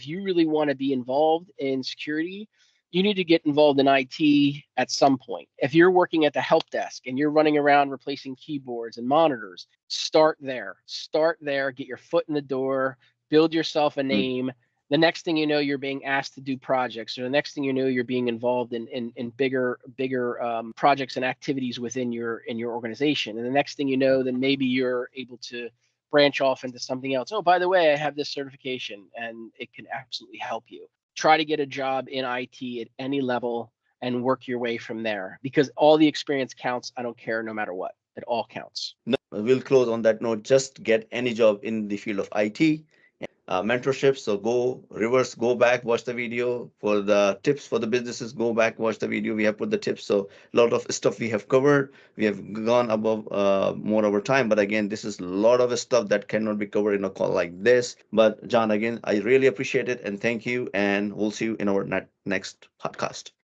If you really want to be involved in security, you need to get involved in IT at some point. If you're working at the help desk and you're running around replacing keyboards and monitors, start there. Start there, get your foot in the door, build yourself a Mm. name. The next thing you know, you're being asked to do projects, or the next thing you know, you're being involved in bigger projects and activities within your organization. And the next thing you know, then maybe you're able to branch off into something else. Oh, by the way, I have this certification and it can absolutely help you. Try to get a job in IT at any level and work your way from there, because all the experience counts. I don't care, no matter what. It all counts. No, we'll close on that note. Just get any job in the field of IT. Mentorship. So go reverse, go back, watch the video for the tips for the businesses. Go back, watch the video. We have put the tips. So a lot of stuff we have covered. We have gone above more over time. But again, this is a lot of stuff that cannot be covered in a call like this. But John, again, I really appreciate it and thank you. And we'll see you in our next podcast.